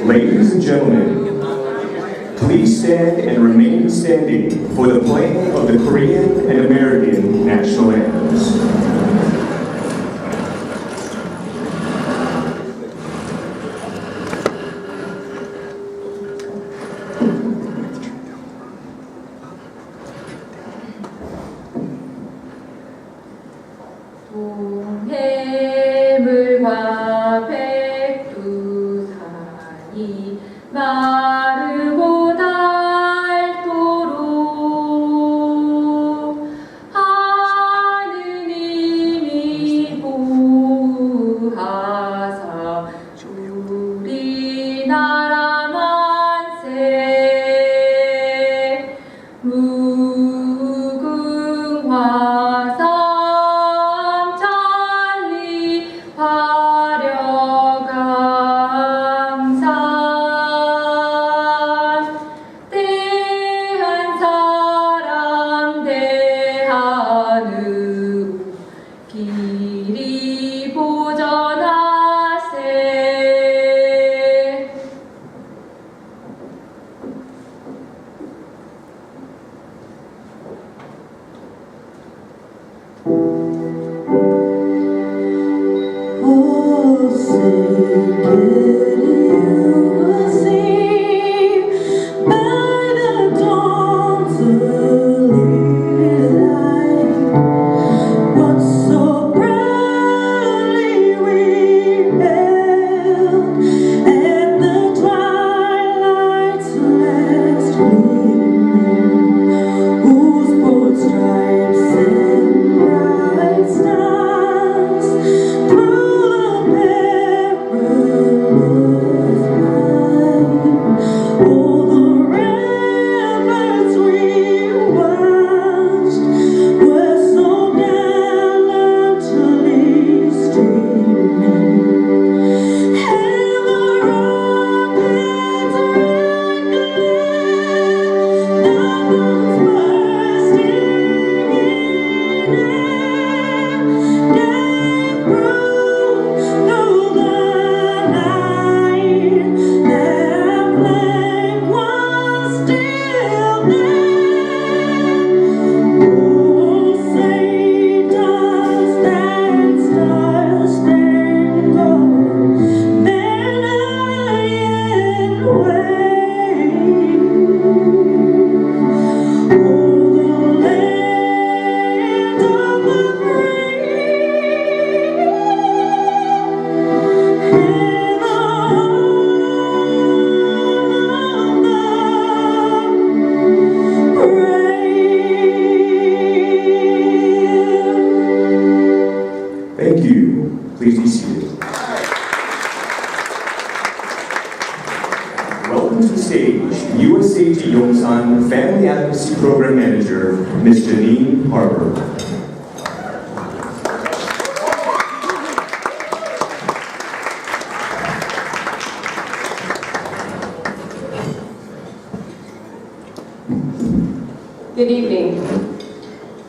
Ladies and gentlemen, please stand and remain standing for the playing of the Korean and American national anthems. 동해물과 백두산이 마르고 닳도록 하느님이 보호하사 우리나라 만세 무궁화사 USAG Yongsan Family Advocacy Program Manager, Ms. Janine Harper. Good evening.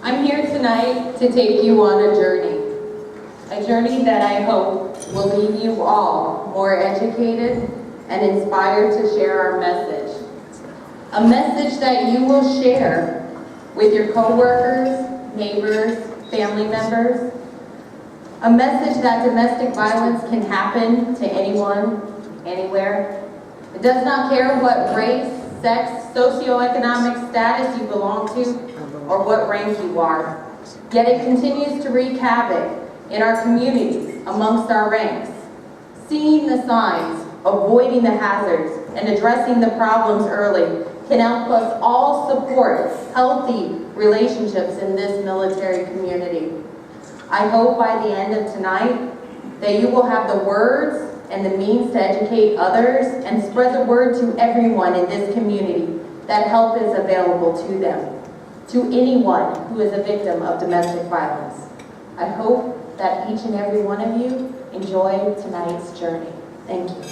I'm here tonight to take you on a journey that I hope will leave you all more educated and inspired to share our message. A message that you will share with your coworkers, neighbors, family members. A message that domestic violence can happen to anyone, anywhere. It does not care what race, sex, socioeconomic status you belong to, or what rank you are. Yet it continues to wreak havoc in our communities, amongst our ranks. Seeing the signs, avoiding the hazards, and addressing the problems early can help us all support healthy relationships in this military community. I hope by the end of tonight that you will have the words and the means to educate others and spread the word to everyone in this community that help is available to them, to anyone who is a victim of domestic violence. I hope that each and every one of you enjoy tonight's journey. Thank you.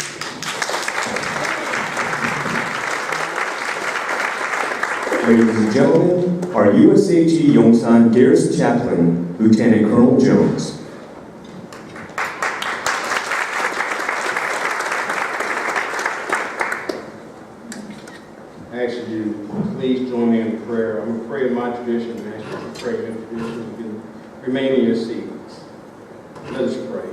Ladies and gentlemen, our USAG Yongsan Garrison Chaplain, Lieutenant Colonel Jones. ask you to please join me in prayer. I'm going to pray in my tradition and ask you to pray in your tradition. You can remain in your seats. Let us pray.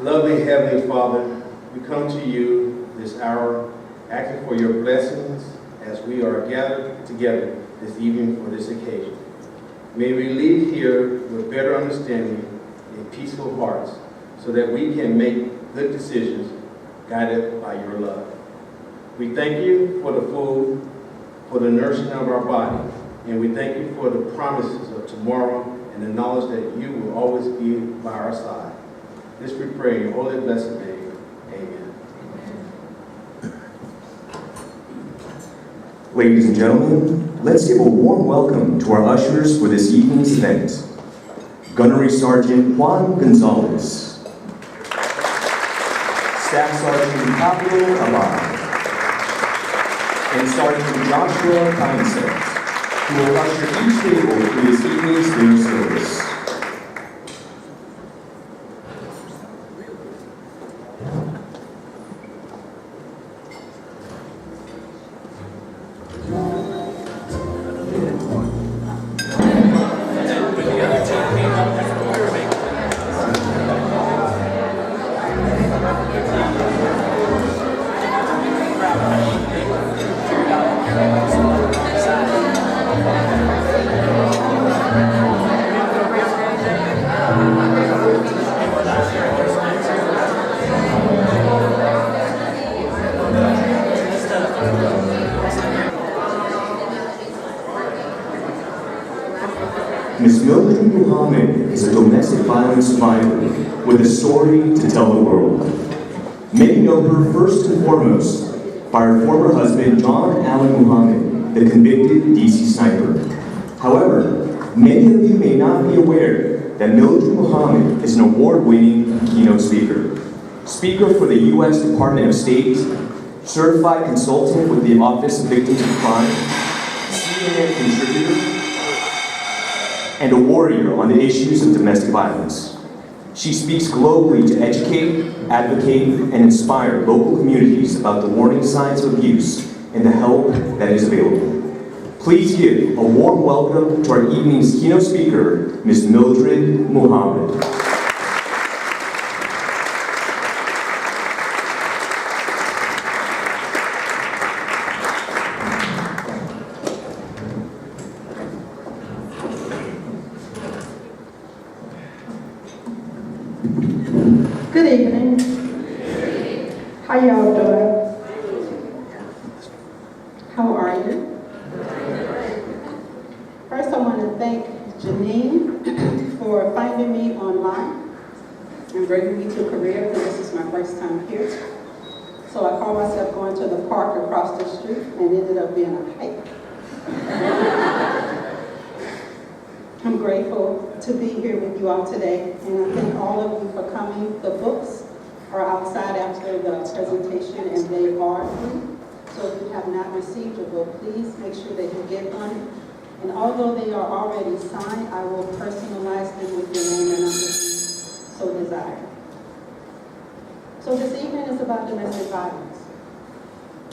Lovely Heavenly Father, we come to you this hour asking for your blessings as we are gathered together this evening for this occasion. May we leave here with better understanding and peaceful hearts so that we can make good decisions guided by your love. We thank you for the food, for the nourishing of our body, and we thank you for the promises of tomorrow and the knowledge that you will always be by our side. This we pray in your holy blessed name. Amen. Ladies and gentlemen, let's give a warm welcome to our ushers for this evening's event. Gunnery Sergeant Juan Gonzalez, Staff Sergeant Pablo Abad, and Sergeant Joshua Kindset, who will usher each table through this evening's dinner service. Ms. Mildred Muhammad is a domestic violence survivor with a story to tell the world. Many know her first and foremost by her former husband, John Allen Muhammad, the convicted DC sniper. However, many of you may not be aware that Mildred Muhammad is an award-winning keynote speaker. Speaker for the U.S. Department of State, certified consultant with the Office of Victims of Crime, CNN contributor, and a warrior on the issues of domestic violence. She speaks globally to educate, advocate, and inspire local communities about the warning signs of abuse and the help that is available. Please give a warm welcome to our evening's keynote speaker, Ms. Mildred Muhammad. Good evening. How y'all doing? How are you? First, I want to thank Janine for finding me online and bringing me to Korea, because this is my first time here. So I called myself going to the park across the street and it ended up being a hike. I'm grateful to be here with you all today, and I thank all of you for coming. The books are outside after the presentation, and they are free. So if you have not received a book, please make sure that you get one. And although they are already signed, I will personalize them with your name and number if you so desire. So this evening is about domestic violence.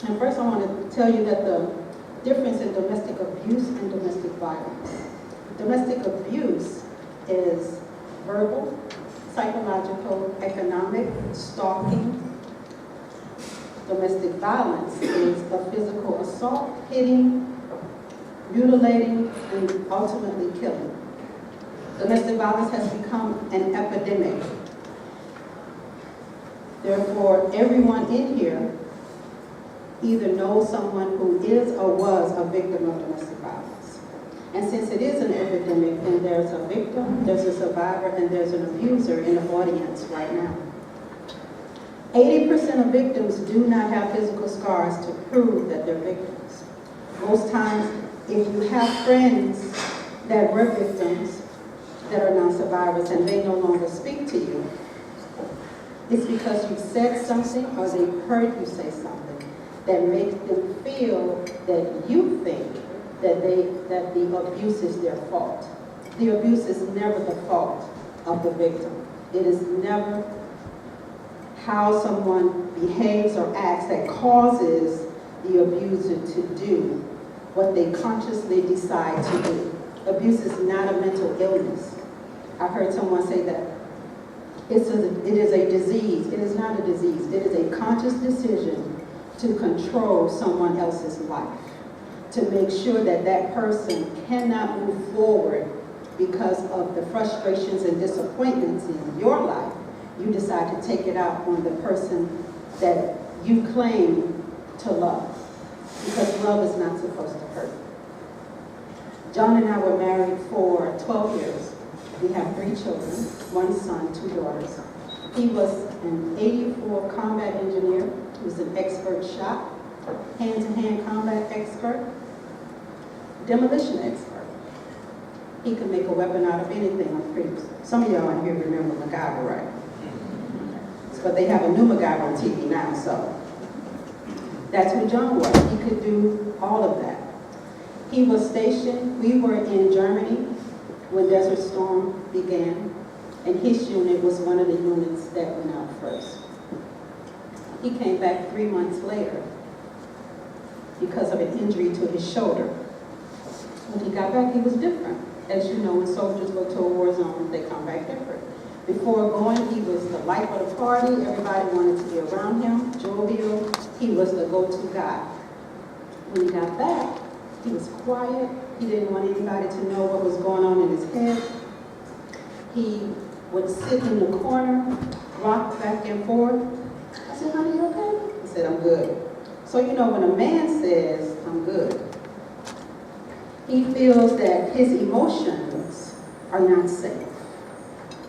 And first I want to tell you that the difference in domestic abuse and domestic violence. Domestic abuse is verbal, psychological, economic, stalking. Domestic violence is a physical assault, hitting, mutilating, and ultimately killing. Domestic violence has become an epidemic. Therefore, everyone in here either knows someone who is or was a victim of domestic violence. And since it is an epidemic, then there's a victim, there's a survivor, and there's an abuser in the audience right now. 80% of victims do not have physical scars to prove that they're victims. Most times, if you have friends that were victims that are now survivors and they no longer speak to you, it's because you said something or they heard you say something that makes them feel that you think that the abuse is their fault. The abuse is never the fault of the victim. It is never how someone behaves or acts that causes the abuser to do what they consciously decide to do. Abuse is not a mental illness. I heard someone say that it is a disease. It is not a disease. It is a conscious decision to control someone else's life, to make sure that that person cannot move forward because of the frustrations and disappointments in your life. You decide to take it out on the person that you claim to love, because love is not supposed to hurt. John and I were married for 12 years. We have 3 children, 1 son, 2 daughters. He was an 84 combat engineer. He was an expert shot, hand-to-hand combat expert, demolition expert. He could make a weapon out of anything. Some of y'all in here remember MacGyver, right? But they have a new MacGyver on TV now, so that's who John was. He could do all of that. He was stationed, we were in Germany when Desert Storm began, and his unit was one of the units that went out first. He came back 3 months later because of an injury to his shoulder. When he got back, he was different. As you know, when soldiers go to a war zone, they come back different. Before going, he was the life of the party. Everybody wanted to be around him, jovial. He was the go-to guy. When he got back, he was quiet. He didn't want anybody to know what was going on in his head. He would sit in the corner, rock back and forth. I said, honey, you okay? He said, I'm good. So you know, when a man says, I'm good, he feels that his emotions are not safe.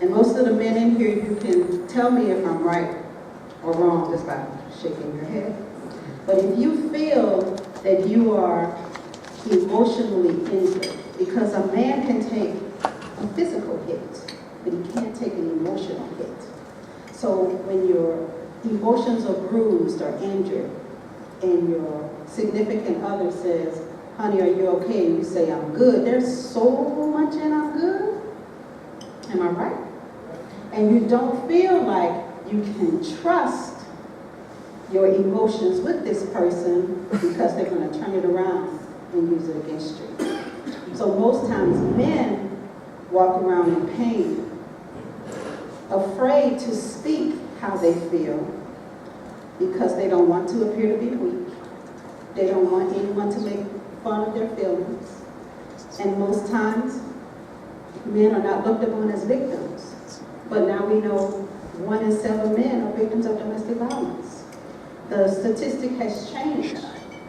And most of the men in here, you can tell me if I'm right or wrong just by shaking your head. But if you feel that you are emotionally injured, because a man can take a physical hit, but he can't take an emotional hit. So when your emotions are bruised or injured, and your significant other says, honey, are you okay? And you say, I'm good. There's so much in I'm good. Am I right? And you don't feel like you can trust your emotions with this person because they're going to turn it around and use it against you. So most times men walk around in pain, afraid to speak how they feel because they don't want to appear to be weak. They don't want anyone to make fun of their feelings. And most times, men are not looked upon as victims. But now we know 1 in 7 men are victims of domestic violence. The statistic has changed.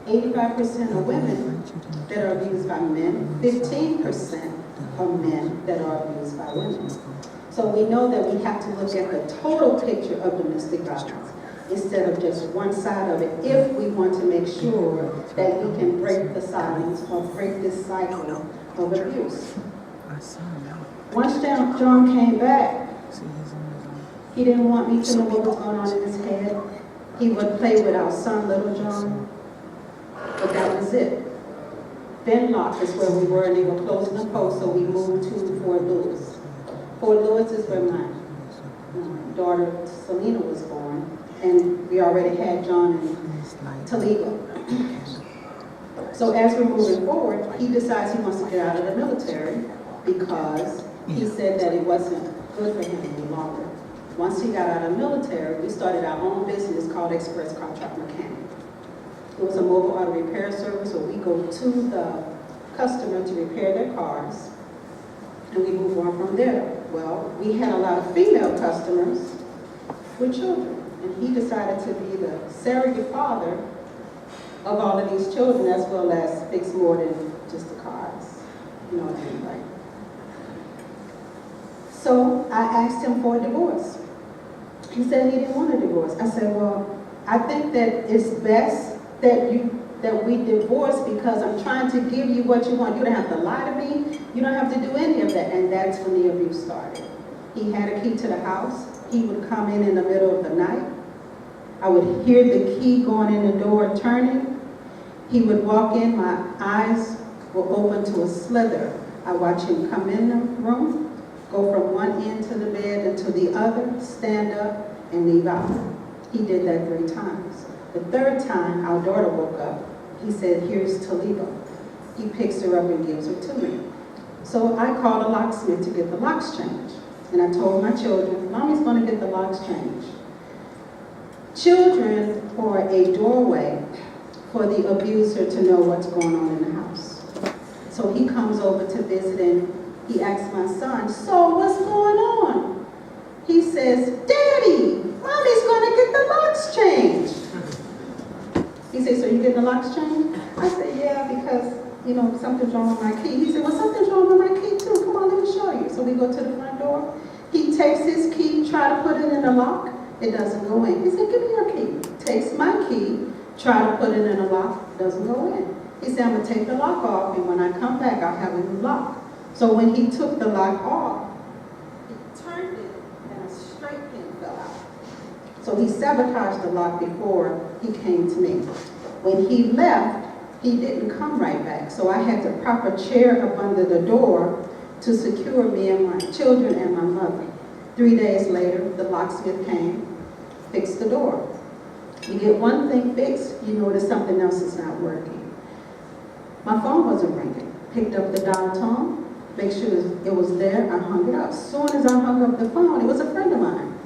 85% are women that are abused by men, 15% are men that are abused by women. So we know that we have to look at the total picture of domestic violence instead of just one side of it if we want to make sure that we can break the silence or break this cycle of abuse. Once John came back, he didn't want me to know what was going on in his head. He would play with our son, little John, but that was it. Benlock is where we were, and they were closing the post, so we moved to Fort Lewis. Fort Lewis is where my daughter, Selena, was born, and we already had John in Toledo. So as we're moving forward, he decides he wants to get out of the military because he said that it wasn't good for him any longer. Once he got out of the military, we started our own business called Express Contract Mechanic. It was a mobile auto repair service where we go to the customer to repair their cars, and we move on from there. Well, we had a lot of female customers with children, and he decided to be the surrogate father of all of these children, as well as fix more than just the cars. You know what I mean, right? So I asked him for a divorce. He said he didn't want a divorce. I said, well, I think that it's best that we divorce because I'm trying to give you what you want. You don't have to lie to me. You don't have to do any of that. And that's when the abuse started. He had a key to the house. He would come in the middle of the night. I would hear the key going in the door turning. He would walk in. My eyes were open to a slither. I watch him come in the room, go from one end to the bed and to the other, stand up, and leave out. He did that 3 times. The 3rd time, our daughter woke up. He said, here's Taliba. He picks her up and gives her to me. So I called a locksmith to get the locks changed. And I told my children, Mommy's going to get the locks changed. Children are a doorway for the abuser to know what's going on in the house. So he comes over to visit and he asks my son, so what's going on? He says, Daddy, Mommy's going to get the locks changed. He said, so you getting the locks changed? I said, yeah, because, something's wrong with my key. He said, well, something's wrong with my key too. Come on, let me show you. So we go to the front door. He takes his key, try to put it in the lock. It doesn't go in. He said, give me your key. Takes my key, try to put it in a lock, doesn't go in. He said, I'm going to take the lock off, and when I come back, I'll have a new lock. So when he took the lock off, he turned it, and a straight pin fell out. So he sabotaged the lock before he came to me. When he left, he didn't come right back. So I had to prop a chair up under the door to secure me and my children and my mother. 3 days later, the locksmith came, fixed the door. You get one thing fixed, you notice something else is not working. My phone wasn't ringing. Picked up the dial tone, make sure it was there, I hung it up. As soon as I hung up the phone, it was a friend of mine.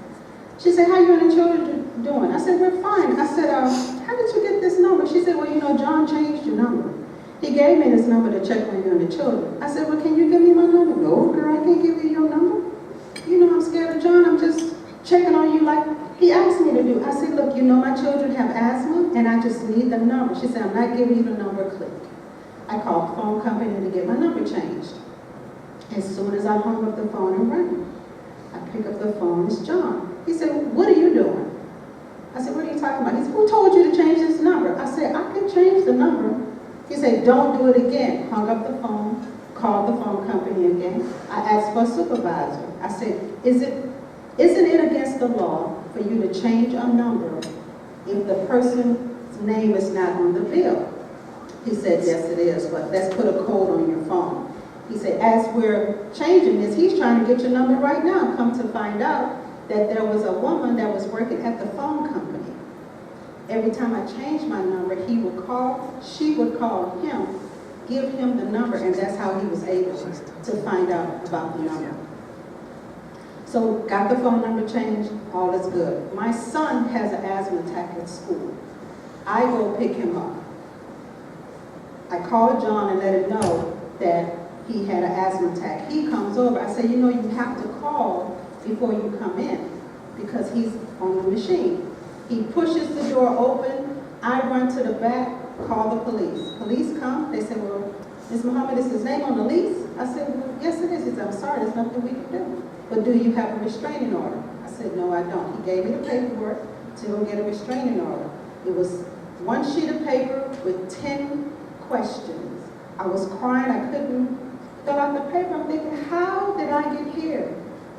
She said, how you and the children doing? I said, we're fine. I said, how did you get this number? She said, well, John changed your number. He gave me this number to check on you and the children. I said, well, can you give me my number? No, girl, I can't give you your number. I'm scared of John. I'm just checking on you like he asked me to do. I said, look, my children have asthma, and I just need the number. She said, I'm not giving you the number, click. I called the phone company to get my number changed. As soon as I hung up the phone and rang, I pick up the phone, it's John. He said, what are you doing? I said, what are you talking about? He said, who told you to change this number? I said, I can change the number. He said, don't do it again. Hung up the phone, called the phone company again. I asked for a supervisor. I said, isn't it against the law for you to change a number if the person's name is not on the bill? He said, yes, it is, but let's put a code on your phone. He said, as we're changing this, he's trying to get your number right now. Come to find out that there was a woman that was working at the phone company. Every time I changed my number, he would call, she would call him, give him the number, and that's how he was able to find out about the number. So got the phone number changed, all is good. My son has an asthma attack at school. I go pick him up. I called John and let him know that he had an asthma attack. He comes over. I say, you have to call before you come in because he's on the machine. He pushes the door open. I run to the back, call the police. Police come. They say, well, Ms. Muhammad, is his name on the lease? I said, well, yes, it is. He said, I'm sorry, there's nothing we can do. But do you have a restraining order? I said, no, I don't. He gave me the paperwork to go get a restraining order. It was one sheet of paper with 10 questions. I was crying. I couldn't fill out the paper. I'm thinking, how did I get here?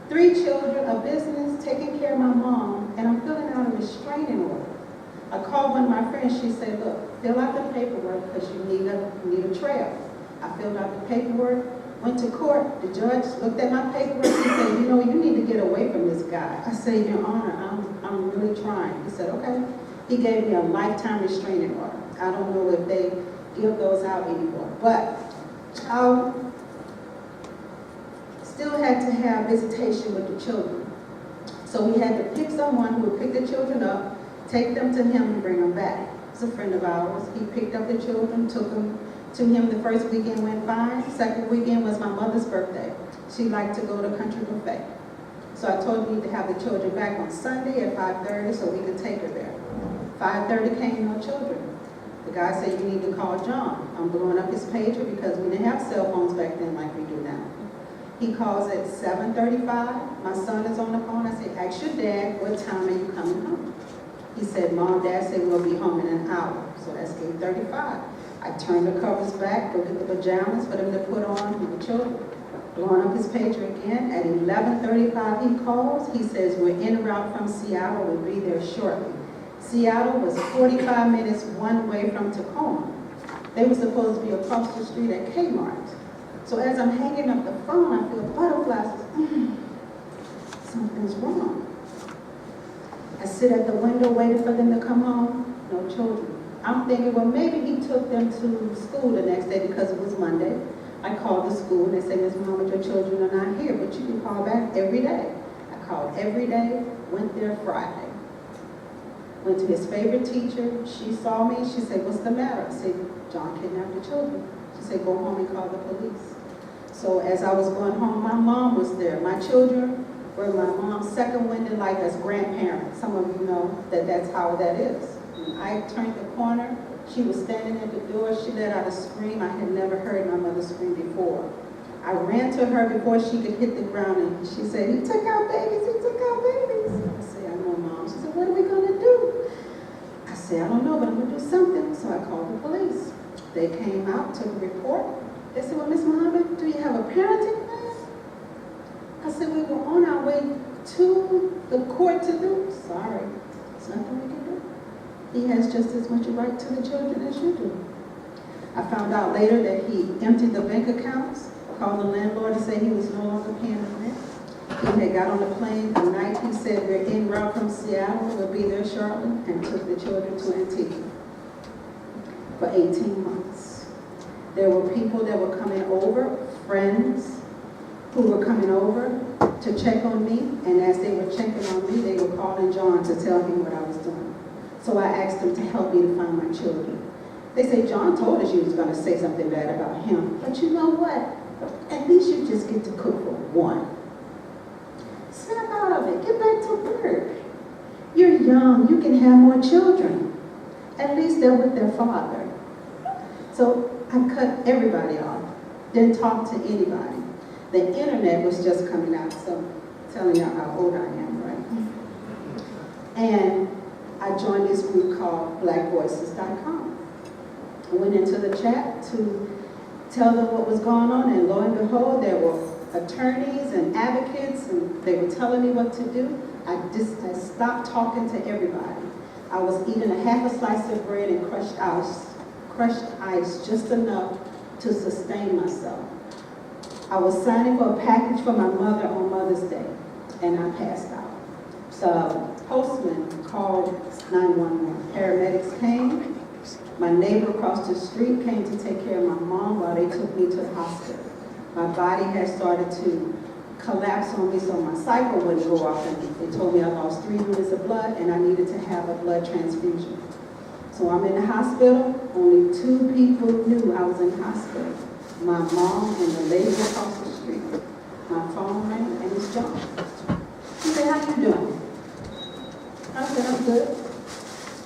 3 children, a business, taking care of my mom, and I'm filling out a restraining order. I called one of my friends. She said, look, fill out the paperwork because you need a trail. I filled out the paperwork, went to court. The judge looked at my paperwork. He said, you need to get away from this guy. I said, Your Honor, I'm really trying. He said, okay. He gave me a lifetime restraining order. I don't know if they give those out anymore. But I still had to have visitation with the children. So we had to pick someone who would pick the children up, take them to him, and bring them back. It's a friend of ours. He picked up the children, took them to him. The first weekend went fine. Second weekend was my mother's birthday. She liked to go to Country Buffet. So I told him to have the children back on Sunday at 5:30 so we could take her there. 5:30 came, no children. The guy said, you need to call John. I'm blowing up his pager because we didn't have cell phones back then like we do now. He calls at 7:35. My son is on the phone. I said, ask your dad, what time are you coming home? He said, Mom, Dad said we'll be home in an hour. So that's 8:35. I turned the covers back, looked at the pajamas for them to put on for the children. Blowing up his pager again. At 11:35 he calls. He says, we're en route from Seattle. We'll be there shortly. Seattle was 45 minutes one way from Tacoma. They were supposed to be across the street at Kmart. So as I'm hanging up the phone, I feel butterflies. Something's wrong. I sit at the window waiting for them to come home, no children. I'm thinking, well, maybe he took them to school the next day because it was Monday. I called the school and they said, Ms. Muhammad, your children are not here, but you can call back every day. I called every day, went there Friday. Went to his favorite teacher. She saw me. She said, what's the matter? I said, John kidnapped the children. She said, go home and call the police. So as I was going home, my mom was there. My children were my mom's second wind in life as grandparents. Some of you know that that's how that is. When I turned the corner, she was standing at the door. She let out a scream I had never heard my mother scream before. I ran to her before she could hit the ground, and she said, he took our babies, he took our babies. I said, I know, Mom. She said, what are we going to do? I said, I don't know, but I'm going to do something. So I called the police. They came out, took a report. They said, well, Ms. Muhammad, do you have a parenting plan? I said, we were on our way to the court to do. Sorry, there's nothing we can do. He has just as much right to the children as you do. I found out later that he emptied the bank accounts, called the landlord to say he was no longer paying the rent. He had got on the plane the night he said we're en route from Seattle, we'll be there shortly, and took the children to Antigua for 18 months. There were people that were coming over, friends who were coming over to check on me, and as they were checking on me, they were calling John to tell him what I was doing. So I asked them to help me to find my children. They said, John told us you was going to say something bad about him, but you know what? At least you just get to cook for one. Snap out of it. Get back to work. You're young. You can have more children. At least they're with their father. So I cut everybody off. Didn't talk to anybody. The internet was just coming out, so I'm telling y'all how old I am, right? And I joined this group called blackvoices.com. I went into the chat to tell them what was going on, and lo and behold, there were attorneys and advocates, and they were telling me what to do. I stopped talking to everybody. I was eating a half a slice of bread and crushed ice just enough to sustain myself. I was signing for a package for my mother on Mother's Day, and I passed out. The postman called 911. Paramedics came. My neighbor across the street came to take care of my mom while they took me to the hospital. My body had started to collapse on me, so my cycle wouldn't go off, and they told me I lost 3 units of blood and I needed to have a blood transfusion. So I'm in the hospital. Only 2 people knew I was in the hospital. My mom and the lady across the street. My phone rang, and it's John. He said, how you doing? I said, I'm good.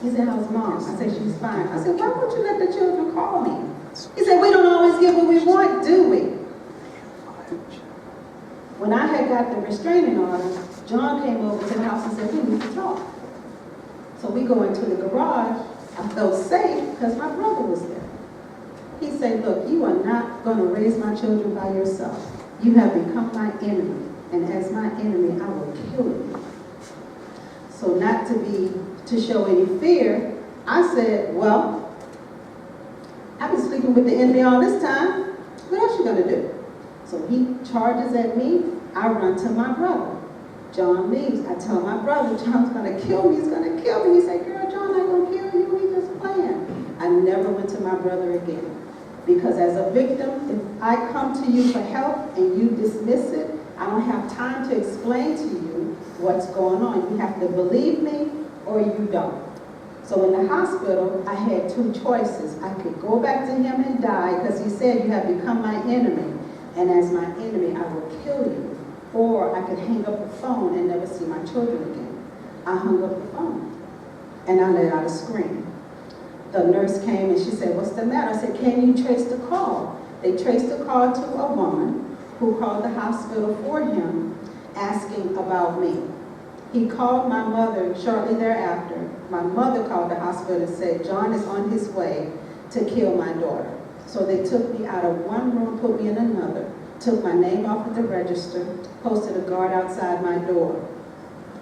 He said, how's Mom? I said, she's fine. I said, why would you let the children call me? He said, we don't always get what we want, do we? When I had got the restraining order, John came over to the house and said, we need to talk. So we go into the garage. I felt safe because my brother was there. He said, look, you are not going to raise my children by yourself. You have become my enemy. And as my enemy, I will kill you. So not to show any fear, I said, well, I've been sleeping with the enemy all this time. What else you going to do? So he charges at me. I run to my brother. John leaves. I tell my brother, John's going to kill me. He's going to kill me. He said, girl, John not going to kill you. He's just playing. I never went to my brother again. Because as a victim, if I come to you for help and you dismiss it, I don't have time to explain to you what's going on. You have to believe me or you don't. So in the hospital, I had 2 choices. I could go back to him and die because he said, you have become my enemy. And as my enemy, I will kill you. Or I could hang up the phone and never see my children again. I hung up the phone and I let out a scream. The nurse came and she said, what's the matter? I said, can you trace the call? They traced the call to a woman who called the hospital for him asking about me. He called my mother shortly thereafter. My mother called the hospital and said, John is on his way to kill my daughter. So they took me out of one room, put me in another, took my name off of the register, posted a guard outside my door.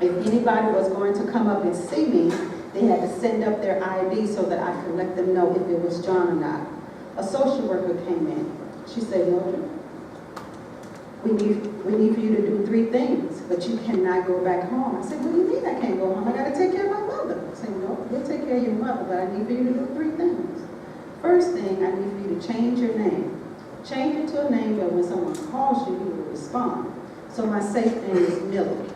If anybody was going to come up and see me, they had to send up their ID so that I could let them know if it was John or not. A social worker came in. She said, Mildred, we need for you to do 3 things. but you cannot go back home. I said, what do you mean I can't go home? I got to take care of my mother. I said, no, we'll take care of your mother, but I need for you to do 3 things. First thing, I need for you to change your name. Change it to a name that when someone calls you, you will respond. So my safe name is Millie.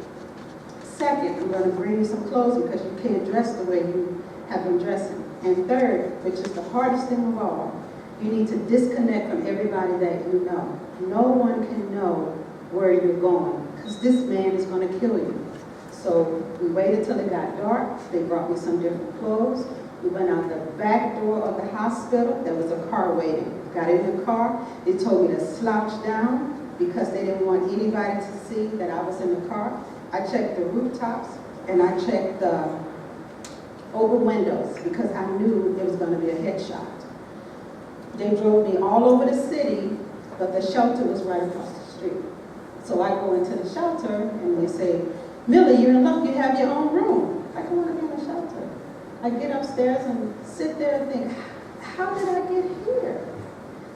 Second, I'm going to bring you some clothes because you can't dress the way you have been dressing. And third, which is the hardest thing of all, you need to disconnect from everybody that you know. No one can know where you're going because this man is going to kill you. So we waited till it got dark. They brought me some different clothes. We went out the back door of the hospital. There was a car waiting. Got in the car. They told me to slouch down because they didn't want anybody to see that I was in the car. I checked the rooftops and I checked the over windows because I knew there was going to be a headshot. They drove me all over the city, but the shelter was right across the street. So I go into the shelter and they say, Millie, you're in luck, you have your own room. I don't want to be in the shelter. I get upstairs and sit there and think, how did I get here?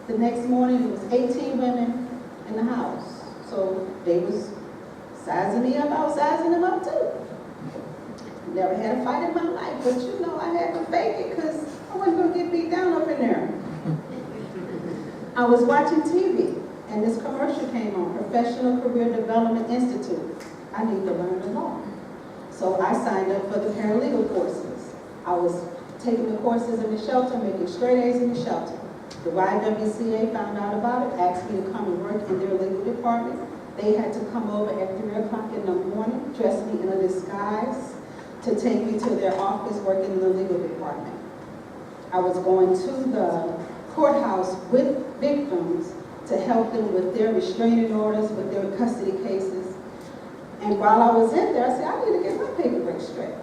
The next morning, it was 18 women in the house. So they was sizing me up, I was sizing them up too. Never had a fight in my life, but you know, I had to fake it because I wasn't going to get beat down up in there. I was watching TV and this commercial came on, Professional Career Development Institute. I need to learn the law. So I signed up for the paralegal courses. I was taking the courses in the shelter, making straight A's in the shelter. The YWCA found out about it, asked me to come and work in their legal department. They had to come over at 3 o'clock in the morning, dress me in a disguise to take me to their office working in the legal department. I was going to the courthouse with victims to help them with their restraining orders, with their custody cases. And while I was in there, I said, I need to get my paperwork straight.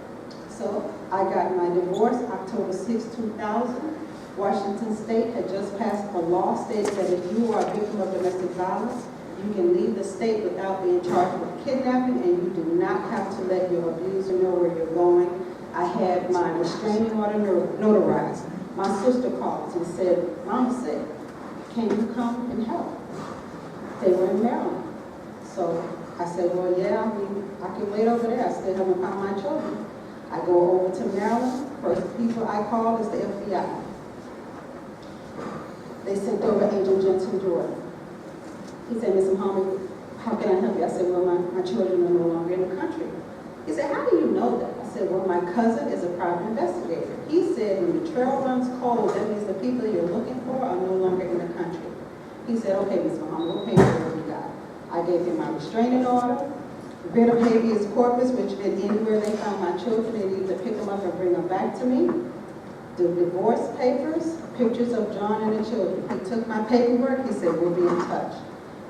So I got my divorce October 6, 2000. Washington State had just passed a law stating that if you are a victim of domestic violence, you can leave the state without being charged with kidnapping, and you do not have to let your abuser know where you're going. I had my restraining order notarized. My sister called and said, Mama said, can you come and help? They were in Maryland. So I said, well, yeah, I can wait over there. I still haven't found my children. I go over to Maryland. First people I call is the FBI. They sent over Agent Jensen Jordan. He said, Ms. Muhammad, how can I help you? I said, well, my children are no longer in the country. He said, how do you know that? I said, well, my cousin is a private investigator. He said, when the trail runs cold, that means the people you're looking for are no longer in the country. He said, okay, Ms. Muhammad, what paperwork you got? I gave him my restraining order, writ of habeas corpus, which meant anywhere they found my children, they needed to pick them up and bring them back to me. The divorce papers, pictures of John and the children. He took my paperwork, he said, we'll be in touch.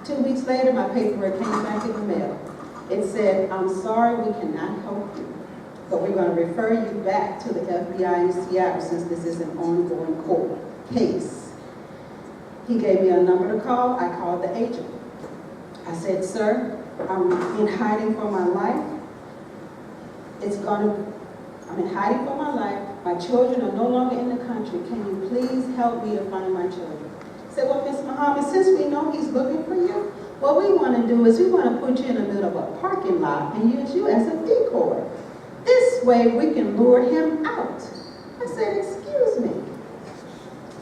2 weeks later, my paperwork came back in the mail. It said, I'm sorry, we cannot help you, but we're going to refer you back to the FBI in Seattle since this is an ongoing court case. He gave me a number to call. I called the agent. I said, sir, I'm in hiding for my life. I'm in hiding for my life. My children are no longer in the country. Can you please help me to find my children? He said, well, Ms. Muhammad, since we know he's looking for you, what we want to do is we want to put you in the middle of a parking lot and use you as a decoy. This way we can lure him out. I said, excuse me.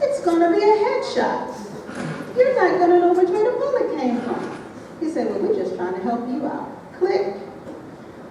It's going to be a headshot. You're not going to know which way the bullet came from. He said, well, we're just trying to help you out. Click.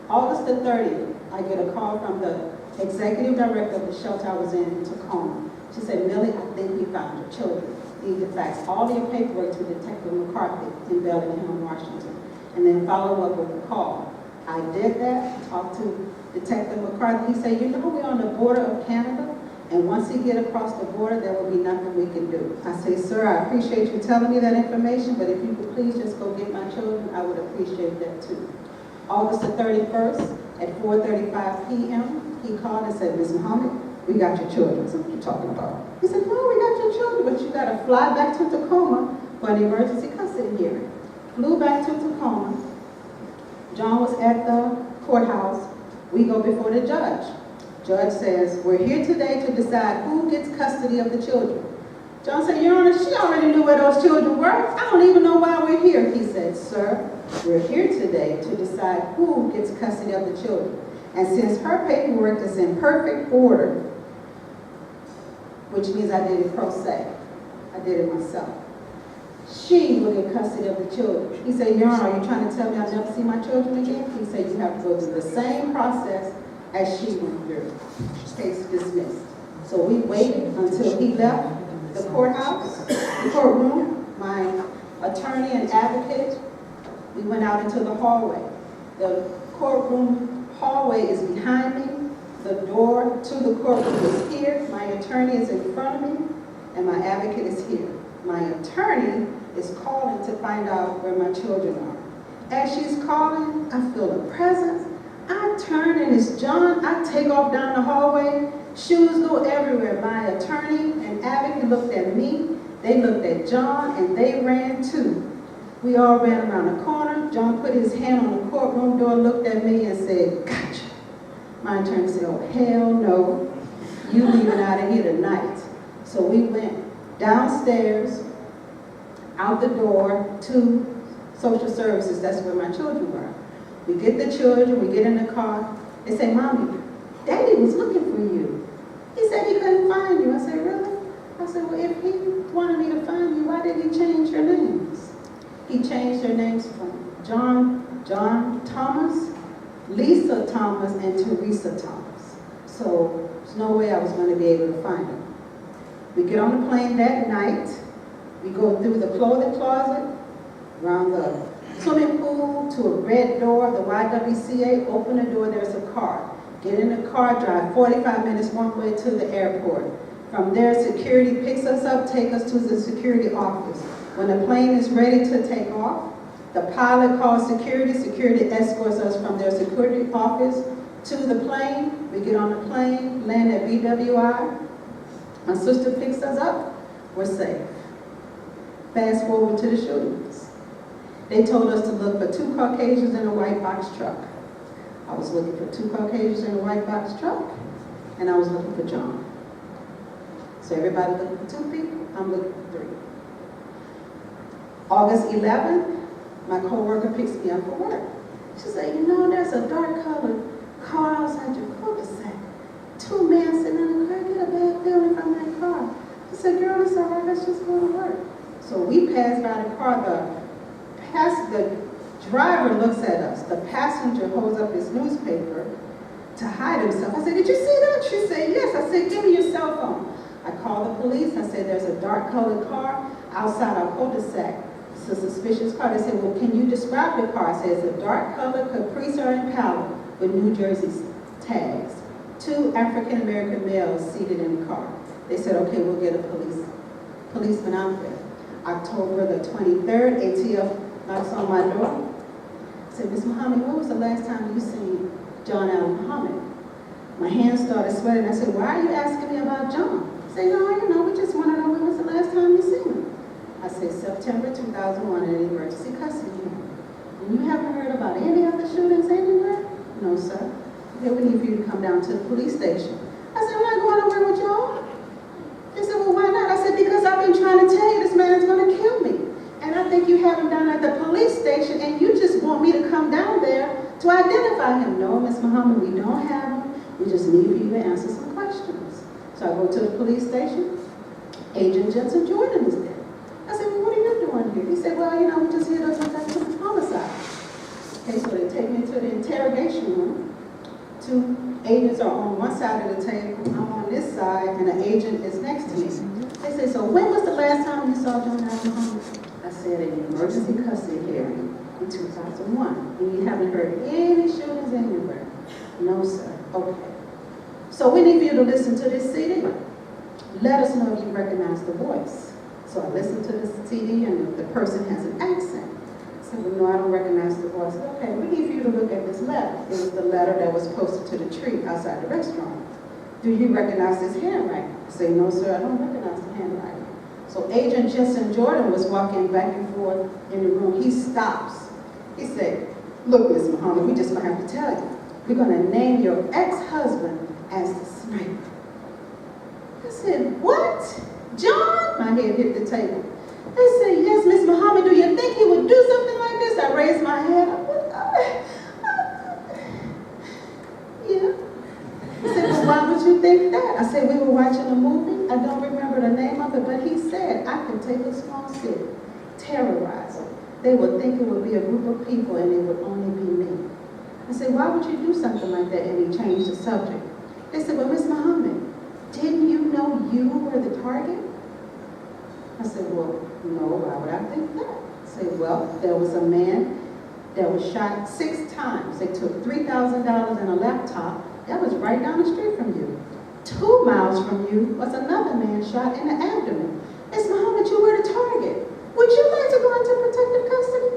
August the 30th, I get a call from the executive director of the shelter I was in Tacoma. She said, Millie, I think we found your children. You need to fax all your paperwork to Detective McCarthy in Bellingham, Washington, and then follow up with a call. I did that, talked to Detective McCarthy. He said, you know, we're on the border of Canada, and once you get across the border, there will be nothing we can do. I say, sir, I appreciate you telling me that information, but if you could please just go get my children, I would appreciate that too. August the 31st at 4:35 p.m., he called and said, Ms. Muhammad, we got your children. That's what you're talking about. He said, no, we got your children, but you got to fly back to Tacoma for an emergency custody hearing. Flew back to Tacoma. John was at the courthouse. We go before the judge. Judge says, we're here today to decide who gets custody of the children. John said, Your Honor, she already knew where those children were. I don't even know why we're here. He said, Sir, we're here today to decide who gets custody of the children. And since her paperwork is in perfect order, which means I did it pro se, I did it myself, she will get custody of the children. He said, Your Honor, are you trying to tell me I'll never see my children again? He said, you have to go through the same process as she went through. Case dismissed. So we waited until he left the courthouse, the courtroom. My attorney and advocate, we went out into the hallway. The courtroom hallway is behind me. The door to the courtroom is here. My attorney is in front of me, and my advocate is here. My attorney is calling to find out where my children are. As she's calling, I feel a presence. I turn and it's John. I take off down the hallway. Shoes go everywhere. My attorney and advocate looked at me. They looked at John and they ran too. We all ran around the corner. John put his hand on the courtroom door, looked at me and said, Gotcha. My attorney said, Oh, hell no. You leaving out of here tonight. So we went downstairs, out the door to social services. That's where my children were. We get the children, we get in the car. They say, Mommy, Daddy was looking for you. He said he couldn't find you. I said, really? I said, well, if he wanted me to find you, why did he change your names? He changed their names from John Thomas, Lisa Thomas, and Teresa Thomas. So there's no way I was going to be able to find him. We get on the plane that night. We go through the clothing closet, around the swimming pool, to a red door, the YWCA, open the door, there's a car. Get in the car, drive 45 minutes one way to the airport. From there, security picks us up, take us to the security office. When the plane is ready to take off, the pilot calls security. Security escorts us from their security office to the plane. We get on the plane, land at BWI. My sister picks us up. We're safe. Fast forward to the shootings. They told us to look for 2 Caucasians in a white box truck. I was looking for 2 Caucasians in a white box truck, and I was looking for John. So everybody looking for 2 people, I'm looking for 3. August 11th, my coworker picks me up for work. She said, you know, there's a dark colored car outside your cul-de-sac. 2 men sitting in the car, I get a bad feeling from that car. I said, girl, it's all right, let's just go to work. So we passed by the car, the driver looks at us. The passenger holds up his newspaper to hide himself. I said, did you see that? She said, yes. I said, give me your cell phone. I called the police. I said, there's a dark colored car outside our cul-de-sac. It's a suspicious car. They said, well, can you describe the car? I said, it's a dark colored Caprice or Impala with New Jersey tags. 2 African-American males seated in the car. They said, okay, we'll get a policeman out there. October the 23rd, ATF knocks on my door. I said, Ms. Muhammad, when was the last time you seen John Allen Muhammad? My hands started sweating. I said, why are you asking me about John? I said, no, we just want to know when was the last time you seen him. I said, September 2001 in an emergency custody hearing. And you haven't heard about any other shootings anywhere? No, sir. Okay, we need for you to come down to the police station. I said, I'm not going nowhere with y'all. They said, well, why not? I said, because I've been trying to tell you this man's going to kill me. And I think you have him down at the police station, and you just want me to come down there to identify him. No, Ms. Muhammad, we don't have him. We just need for you to answer some questions. So I go to the police station. Agent Jensen Jordan is there. I said, well, what are you doing here? He said, well, we just hit us with that homicide. Okay, so they take me to the interrogation room. 2 agents are on one side of the table. I'm on this side, and an agent is next to me. They say, so when was the last time you saw John Allen Muhammad? I said, an emergency custody hearing in 2001. And you haven't heard any shootings anywhere? No, sir. Okay. So we need for you to listen to this CD. Let us know if you recognize the voice. So I listened to the CD, and the person has an accent. I said, well, no, I don't recognize the voice. Okay, we need for you to look at this letter. It was the letter that was posted to the tree outside the restaurant. Do you recognize this handwriting? I say, no, sir, I don't recognize the handwriting. So Agent Jensen Jordan was walking back and forth in the room. He stops. He said, look, Ms. Muhammad, we just gonna have to tell you. We're gonna name your ex-husband as the sniper. I said, what? John, my head hit the table. They said, yes, Miss Muhammad, do you think he would do something like this? I raised my hand. I went, yeah. He said, well, why would you think that? I said, we were watching a movie. I don't remember the name of it, but he said, I can take a small city, terrorize them. They would think it would be a group of people and it would only be me. I said, why would you do something like that? And he changed the subject. They said, well, Miss Muhammad, didn't you know you were the target? I said, well, no, why would I think that? I said, well, there was a man that was shot 6 times. They took $3,000 and a laptop. That was right down the street from you. 2 miles from you was another man shot in the abdomen. Miss Muhammad, you were the target. Would you like to go into protective custody?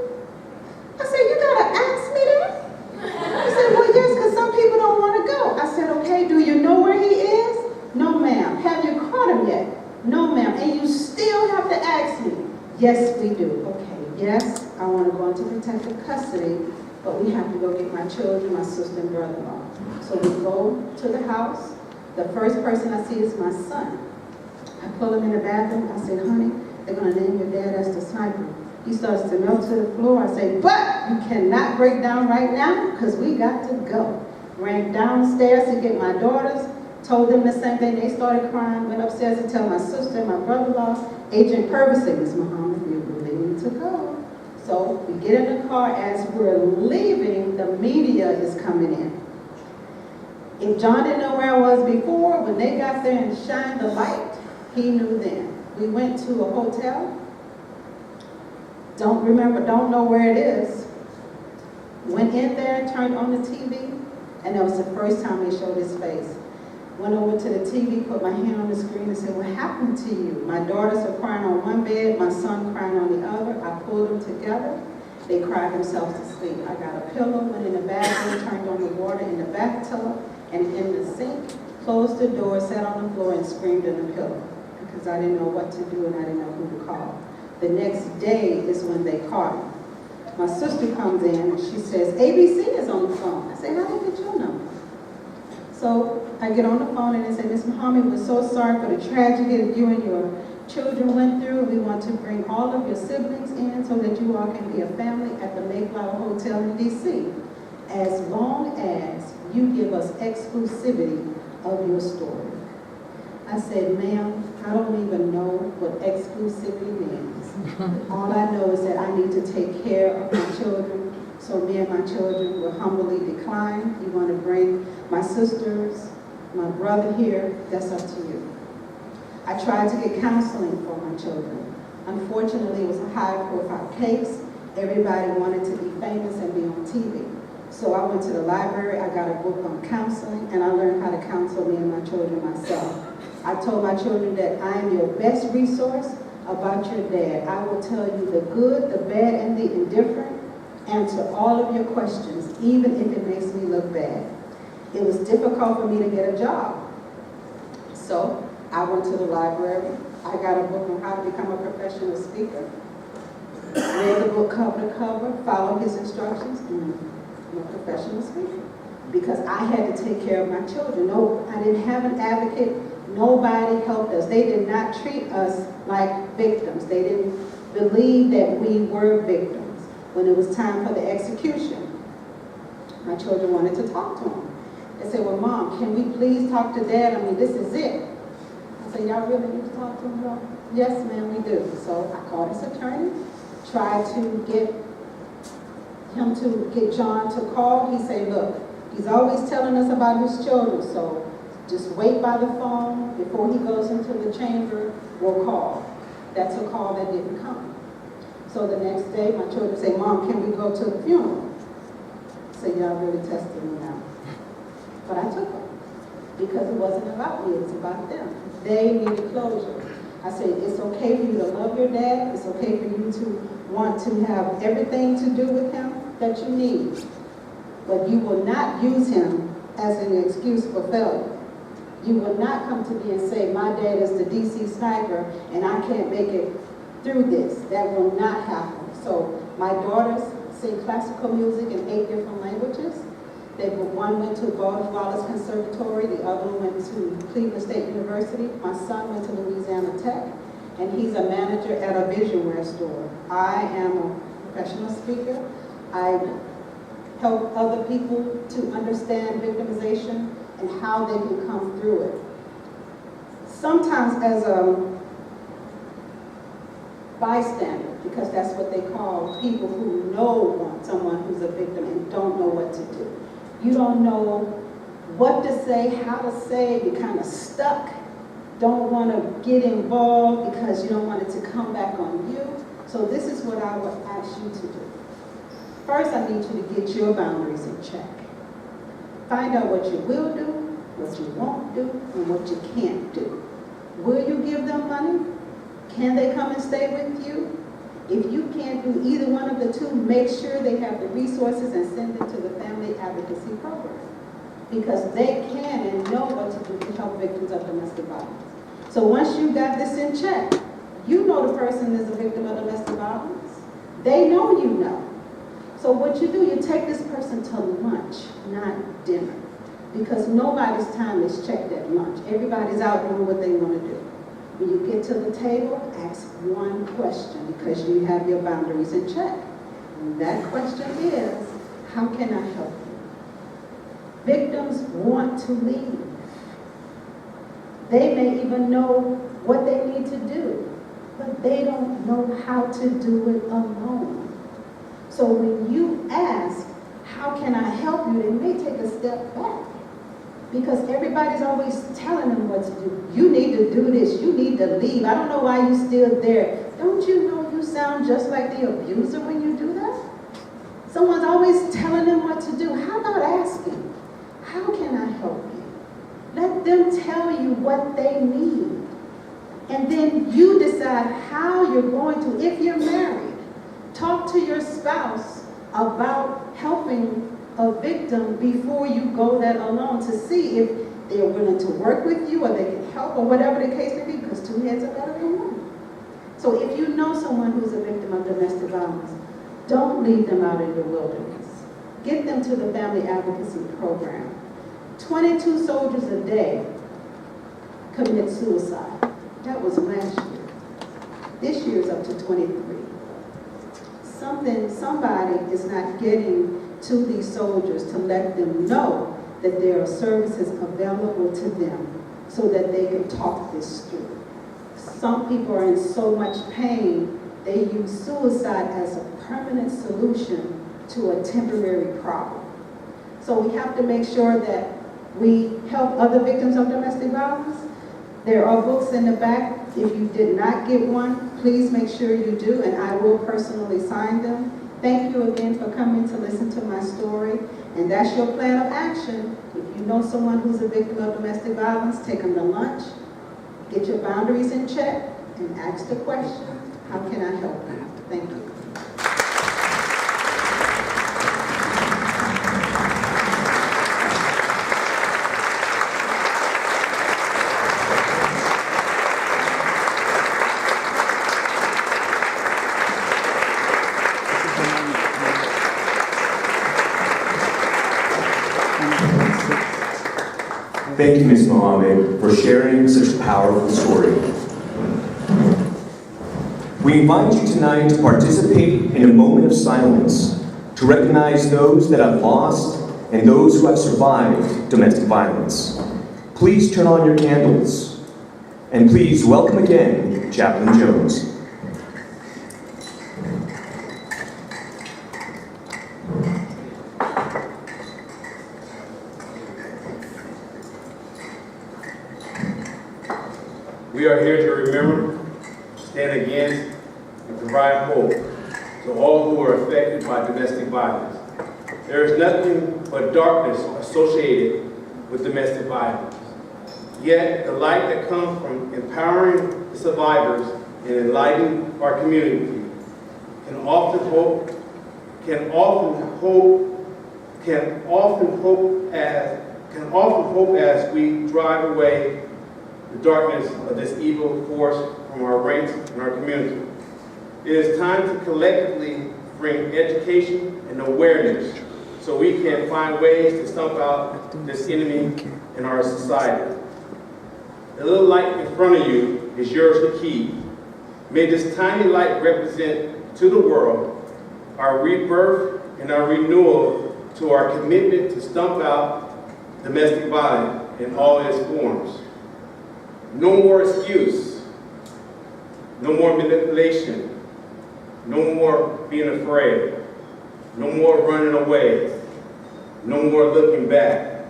I said, you gotta ask me that? He said, well, yes, because some people don't want to go. I said, okay, do you know where he is? No, ma'am. Have you caught him yet? No, ma'am. And you still have to ask me. Yes, we do. Okay, yes, I want to go into protective custody, but we have to go get my children, my sister and brother-in-law. So we go to the house. The first person I see is my son. I pull him in the bathroom. I say, honey, they're going to name your dad as the sniper. He starts to melt to the floor. I say, but you cannot break down right now because we got to go. Ran downstairs to get my daughters. Told them the same thing. They started crying. Went upstairs to tell my sister, my brother-in-law. Agent Purvis said, Miss Muhammad, we really need to go. So we get in the car. As we're leaving, the media is coming in. If John didn't know where I was before, when they got there and shined the light, he knew then. We went to a hotel. Don't know where it is. Went in there, turned on the TV, and that was the first time they showed his face. Went over to the TV, put my hand on the screen and said, what happened to you? My daughters are crying on one bed, my son crying on the other. I pulled them together. They cried themselves to sleep. I got a pillow, went in the bathroom, turned on the water in the bathtub and in the sink, closed the door, sat on the floor and screamed in the pillow because I didn't know what to do and I didn't know who to call. The next day is when they caught him. My sister comes in and she says, ABC is on the phone. I say, how did you get your number? So I get on the phone and they say, Miss Muhammad, we're so sorry for the tragedy that you and your children went through. We want to bring all of your siblings in so that you all can be a family at the Mayflower Hotel in D.C. as long as you give us exclusivity of your story. I said, ma'am, I don't even know what exclusivity means. All I know is that I need to take care of my children. So me and my children will humbly decline. You want to bring my sisters, my brother here, that's up to you. I tried to get counseling for my children. Unfortunately, it was a high-profile case. Everybody wanted to be famous and be on TV. So I went to the library, I got a book on counseling, and I learned how to counsel me and my children myself. I told my children that I am your best resource about your dad. I will tell you the good, the bad, and the indifferent, answer all of your questions, even if it makes me look bad. It was difficult for me to get a job. So I went to the library. I got a book on how to become a professional speaker. Read the book cover to cover, followed his instructions, and I'm a professional speaker. Because I had to take care of my children. No, I didn't have an advocate. Nobody helped us. They did not treat us like victims. They didn't believe that we were victims. When it was time for the execution, my children wanted to talk to him. They said, well, Mom, can we please talk to Dad? I mean, this is it. I said, y'all really need to talk to him, though? Yes, ma'am, we do. So I called his attorney, tried to get him to get John to call. He said, look, he's always telling us about his children, so just wait by the phone. Before he goes into the chamber, we'll call. That's a call that didn't come. So the next day, my children say, Mom, can we go to the funeral? I said, y'all really tested me now. But I took them because it wasn't about me, it was about them. They needed closure. I said, it's okay for you to love your dad. It's okay for you to want to have everything to do with him that you need. But you will not use him as an excuse for failure. You will not come to me and say, my dad is the DC sniper and I can't make it through this. That will not happen. So my daughters sing classical music in 8 different languages. One went to Gordon Wallace Conservatory, the other one went to Cleveland State University. My son went to Louisiana Tech, and he's a manager at a visionware store. I am a professional speaker. I help other people to understand victimization and how they can come through it. Sometimes as a bystander, because that's what they call people who know someone who's a victim and don't know what to do. You don't know what to say, how to say, you're kind of stuck, don't want to get involved because you don't want it to come back on you. So this is what I would ask you to do. First, I need you to get your boundaries in check. Find out what you will do, what you won't do, and what you can't do. Will you give them money? Can they come and stay with you? If you can't do either one of the two, make sure they have the resources and send them to the Family Advocacy Program, because they can and know what to do to help victims of domestic violence. So once you got this in check, you know the person is a victim of domestic violence. They know you know. So what you do, you take this person to lunch, not dinner, because nobody's time is checked at lunch. Everybody's out doing what they want to do. When you get to the table, ask one question because you have your boundaries in check. And that question is, how can I help you? Victims want to leave. They may even know what they need to do, but they don't know how to do it alone. So when you ask, how can I help you, they may take a step back. Because everybody's always telling them what to do. You need to do this. You need to leave. I don't know why you're still there. Don't you know you sound just like the abuser when you do that? Someone's always telling them what to do. How about asking, how can I help you? Let them tell you what they need. And then you decide how you're going to, if you're married, talk to your spouse about helping a victim before you go that alone, to see if they're willing to work with you or they can help or whatever the case may be, because two heads are better than one. So if you know someone who's a victim of domestic violence, don't leave them out in the wilderness. Get them to the Family Advocacy Program. 22 soldiers a day commit suicide. That was last year. This year is up to 23. Somebody is not getting to these soldiers to let them know that there are services available to them so that they can talk this through. Some people are in so much pain, they use suicide as a permanent solution to a temporary problem. So we have to make sure that we help other victims of domestic violence. There are books in the back. If you did not get one, please make sure you do, and I will personally sign them. Thank you again for coming to listen to my story. And that's your plan of action. If you know someone who's a victim of domestic violence, take them to lunch, get your boundaries in check, and ask the question, how can I help you? Thank you. Thank you, Ms. Muhammad, for sharing such a powerful story. We invite you tonight to participate in a moment of silence to recognize those that have lost and those who have survived domestic violence. Please turn on your candles. And please welcome again, Chaplain Jones. We are here to remember, stand against, and provide hope to all who are affected by domestic violence. There is nothing but darkness associated with domestic violence. Yet, the light that comes from empowering the survivors and enlightening our community can often hope as we drive away the darkness of this evil force from our ranks and our community. It is time to collectively bring education and awareness so we can find ways to stomp out this enemy in our society. The little light in front of you is yours to keep. May this tiny light represent to the world our rebirth and our renewal to our commitment to stomp out domestic violence in all its forms. No more excuse, no more manipulation, no more being afraid, no more running away, no more looking back,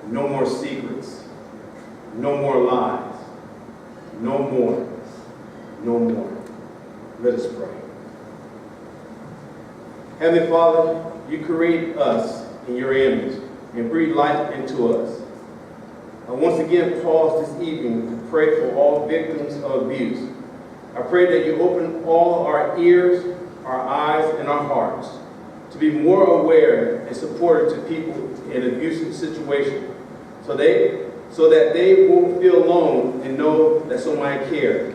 no more secrets, no more lies, no more, no more. Let us pray. Heavenly Father, you created us in your image and breathe life into us. I once again pause this evening to pray for all victims of abuse. I pray that you open all our ears, our eyes, and our hearts to be more aware and supportive to people in abusive situations so that they won't feel alone and know that somebody cares.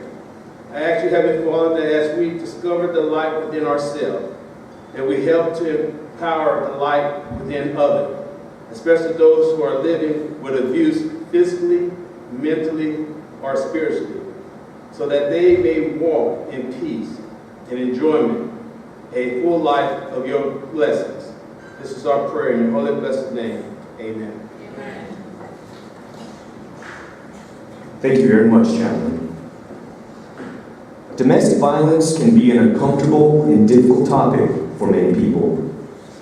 I ask you, Heavenly Father, that as we discover the light within ourselves, that we help to empower the light within others, especially those who are living with abuse physically, mentally, or spiritually, so that they may walk in peace and enjoyment, a full life of your blessings. This is our prayer in your holy blessed name. Amen. Amen. Thank you very much, Chaplain. Domestic violence can be an uncomfortable and difficult topic for many people.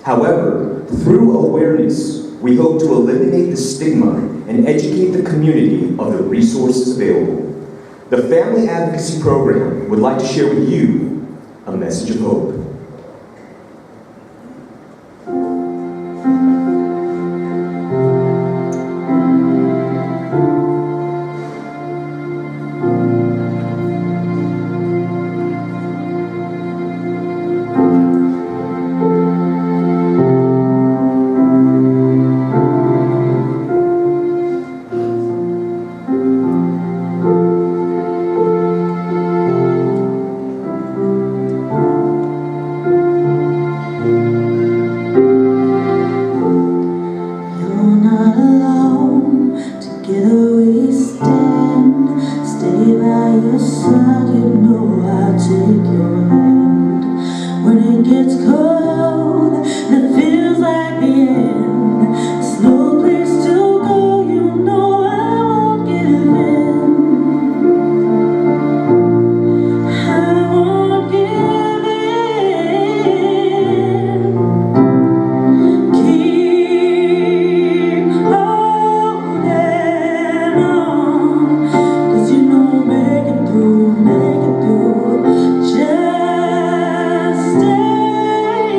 However, through awareness, we hope to eliminate the stigma and educate the community of the resources available. The Family Advocacy Program would like to share with you a message of hope. Just stay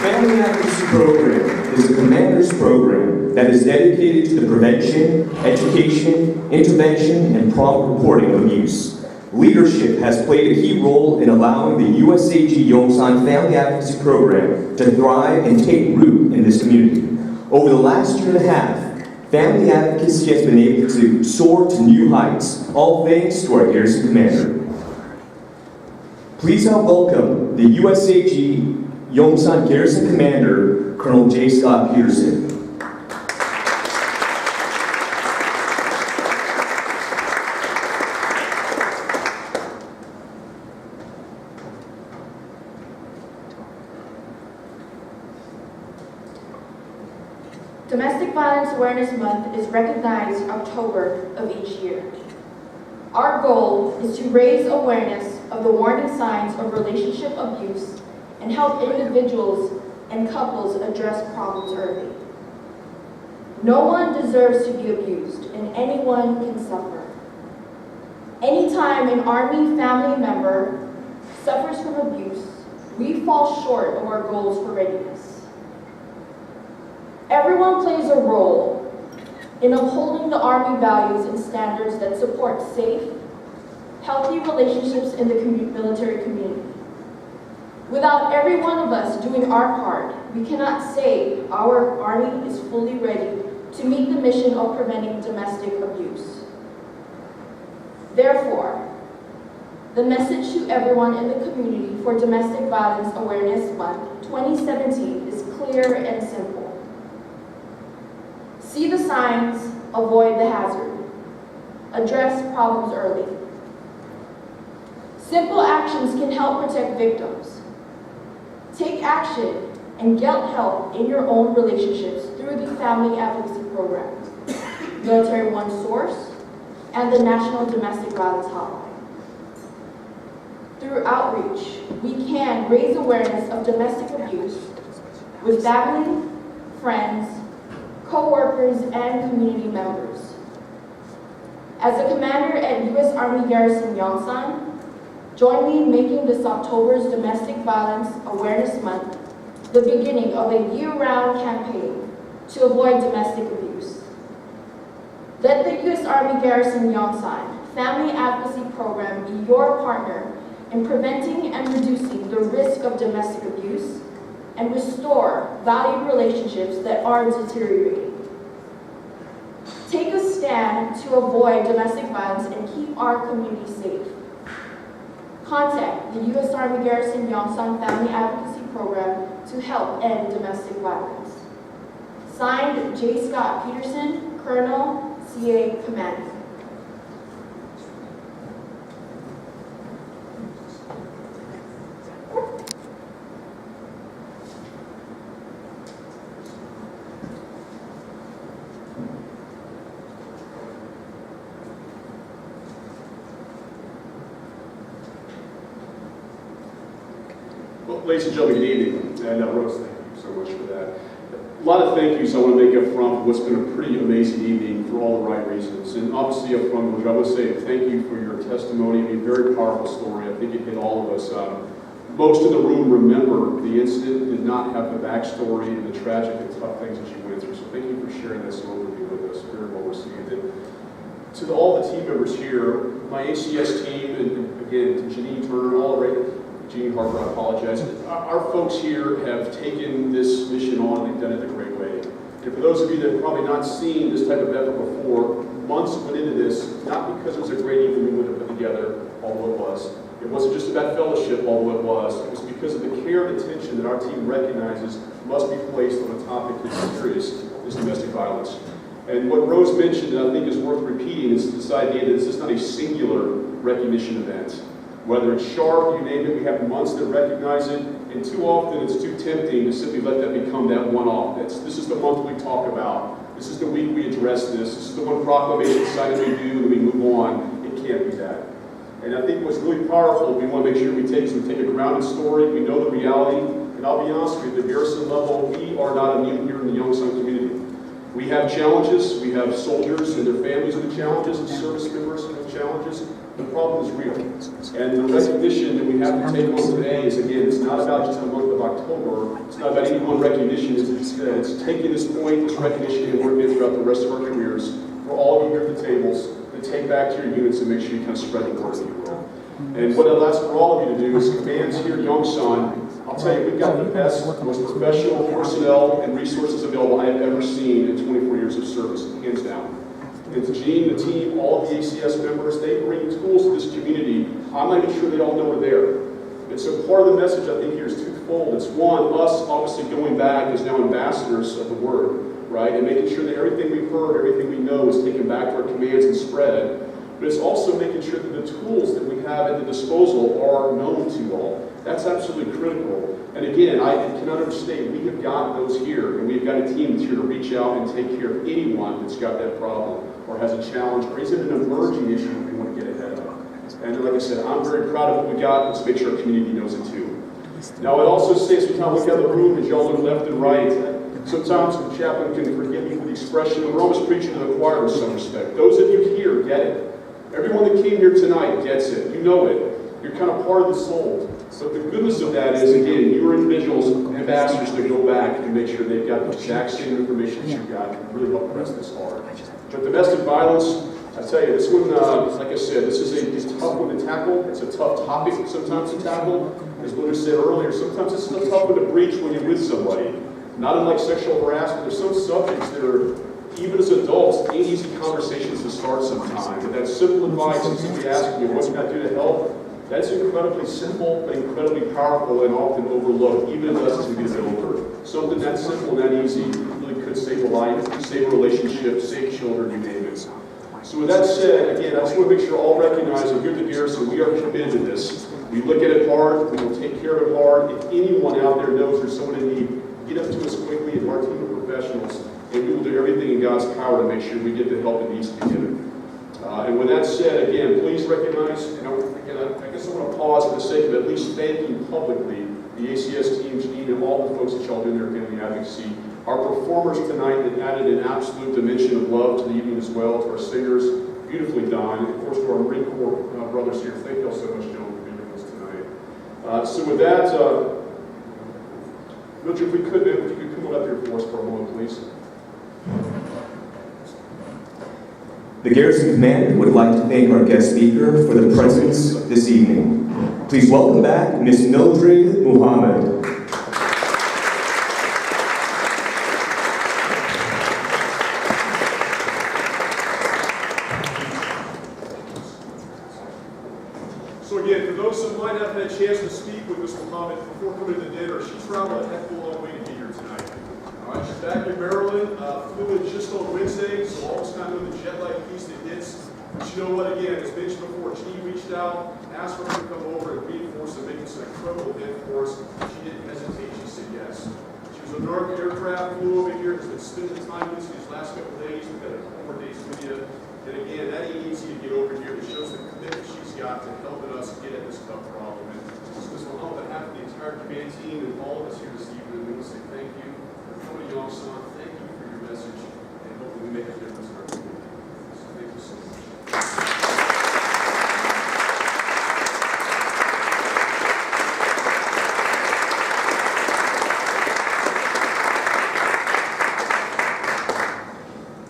Family Advocacy Program is a commander's program that is dedicated to the prevention, education, intervention, and prompt reporting of abuse. Leadership has played a key role in allowing the USAG Yongsan Family Advocacy Program to thrive and take root in this community. Over the last year and a half, family advocacy has been able to soar to new heights, all thanks to our garrison commander. Please help welcome the USAG Yongsan Garrison Commander, Colonel J. Scott Peterson. Domestic Violence Awareness Month is recognized October of each year. Our goal is to raise awareness of the warning signs of relationship abuse and help individuals and couples address problems early. No one deserves to be abused, and anyone can suffer. Anytime an Army family member suffers from abuse, we fall short of our goals for readiness. Everyone plays a role in upholding the Army values and standards that support safe, healthy relationships in the military community. Without every one of us doing our part, we cannot say our Army is fully ready to meet the mission of preventing domestic abuse. Therefore, the message to everyone in the community for Domestic Violence Awareness Month 2017 is clear and simple. See the signs, avoid the hazard. Address problems early. Simple actions can help protect victims. Take action and get help in your own relationships through the Family Advocacy Program, Military One Source, and the National Domestic Violence Hotline. Through outreach, we can raise awareness of domestic abuse with family, friends, co-workers, and community members. As a commander at U.S. Army Garrison Yongsan, join me in making this October's Domestic Violence Awareness Month the beginning of a year-round campaign to avoid domestic abuse. Let the U.S. Army Garrison Yongsan Family Advocacy Program be your partner in preventing and reducing the risk of domestic abuse and restore valued relationships that are deteriorating. Take a stand to avoid domestic violence and keep our community safe. Contact the U.S. Army Garrison Yongsan Family Advocacy Program to help end domestic violence. Signed, J. Scott Peterson, Colonel, CA Commander. Well, ladies and gentlemen, good evening. And Rose, thank you so much for that. A lot of thank yous I want to make up front for what's been a pretty amazing evening for all the right reasons. And obviously up front, I want to say thank you for your testimony. I mean, very powerful story. I think it hit all of us. Most of the room remember the incident, did not have the backstory and the tragic and tough things that you went through. So thank you for sharing this overview with us. Very well received. And to all the team members here, my ACS team, and again, to Janine Turner, all right, Janine Harper, I apologize. Our folks here have taken this mission on and they've done it the great way. And for those of you that have probably not seen this type of effort before, months went into this, not because it was a great evening we would have put together, although it was. It wasn't just about fellowship, although it was. It was because of the care and attention that our team recognizes must be placed on a topic as serious as domestic violence. And what Rose mentioned, and I think is worth repeating, is this idea that this is not a singular recognition event. Whether it's sharp, you name it, we have months that recognize it, and too often it's too tempting to simply let that become that one-off. This is the month we talk about. This is the week we address this. This is the one proclamation signing we do, and we move on. It can't be that. And I think what's really powerful, we want to make sure we take a grounded story, we know the reality, and I'll be honest with you, at the garrison level, we are not immune here in the Yongsan community. We have challenges, we have soldiers and their families with challenges, and service members with challenges. The problem is real. And the recognition that we have to take on today is, again, it's not about just the month of October. It's not about any one recognition. It's taking this point, this recognition, and working it throughout the rest of our careers for all of you here at the tables to take back to your units and make sure you kind of spread the word, if you will. And what I'll ask for all of you to do is commands here at Yongsan. I'll tell you, we've got the best, most professional personnel and resources available I have ever seen in 24 years of service, hands down. And Janine, the team, all of the ACS members, they bring tools to this community. I'm not even sure they all know we're there. And so part of the message I think here is twofold. It's one, us obviously going back as now ambassadors of the word, right? And making sure that everything we've heard, everything we know is taken back to our commands and spread. But it's also making sure that the tools that we have at the disposal are known to all. That's absolutely critical. And again, I cannot understate, we have got those here, and we've got a team that's here to reach out and take care of anyone that's got that problem, or has a challenge, or is it an emerging issue that we want to get ahead of. And like I said, I'm very proud of what we got. Let's make sure our community knows it too. Now, I'd also say, as we kind of look out the room, as y'all look left and right, sometimes the chaplain can forgive me for the expression, we're almost preaching to the choir in some respect. Those of you here get it. Everyone that came here tonight gets it. You know it. You're kind of part of the soul. But the goodness of that is, again, you are individuals, ambassadors that go back and make sure they've got the exact same information that you've got and really help press this hard. But domestic violence, I tell you, this one, like I said, this is a tough one to tackle. It's a tough topic sometimes to tackle. As Mildred said earlier, sometimes it's a tough one to breach when you're with somebody. Not unlike sexual harassment, there's some subjects that are, even as adults, ain't easy conversations to start sometimes. But that simple advice is simply asking you, what can I do to help? That's incredibly simple, but incredibly powerful and often overlooked, even as us as we get older. Something that simple and that easy really could save a life, save a relationship, save children, you name it. So with that said, again, I just want to make sure all recognize that here at the Garrison, we are committed to this. We look at it hard, we will take care of it hard. If anyone out there knows there's someone in need, get up to us quickly as our team of professionals, and we will do everything in God's power to make sure we get the help that needs to be given. And with that said, again, please recognize, and again, I guess I want to pause for the sake of at least thanking publicly the ACS team, Janine, and all the folks that y'all do in their family advocacy. Our performers tonight that added an absolute dimension of love to the evening as well, to our singers, beautifully done, and of course to our Marine Corps brothers here. Thank y'all so much, gentlemen, for being with us tonight. So with that, Mildred, if you could come up here for us for a moment, please. The Garrison Command would like to thank our guest speaker for the presence this evening. Please welcome back Ms. Mildred Muhammad. So again, for those that might have had a chance to speak with Ms. Muhammad before coming to dinner, she traveled a heck of a long way to be here tonight. All right, she's back in Maryland, flew in just on Wednesday, so almost kind of the jet lag piece that hits. But you know what, again, as mentioned before, she reached out, asked for her to come over and reinforce and make this an incredible event for us. She didn't hesitate, she said yes. She was on our aircraft, flew over here, has been spending time with us these last couple of days. We've got a couple more days with you. And again, that ain't easy to get over here. It shows the commitment she's got to helping us get at this tough problem. And so this will help on behalf of the entire command team and all of us here this evening. We want to say thank you for coming to Yongsan. Thank you for your message, and hopefully we make a difference in our community. So thank you so much.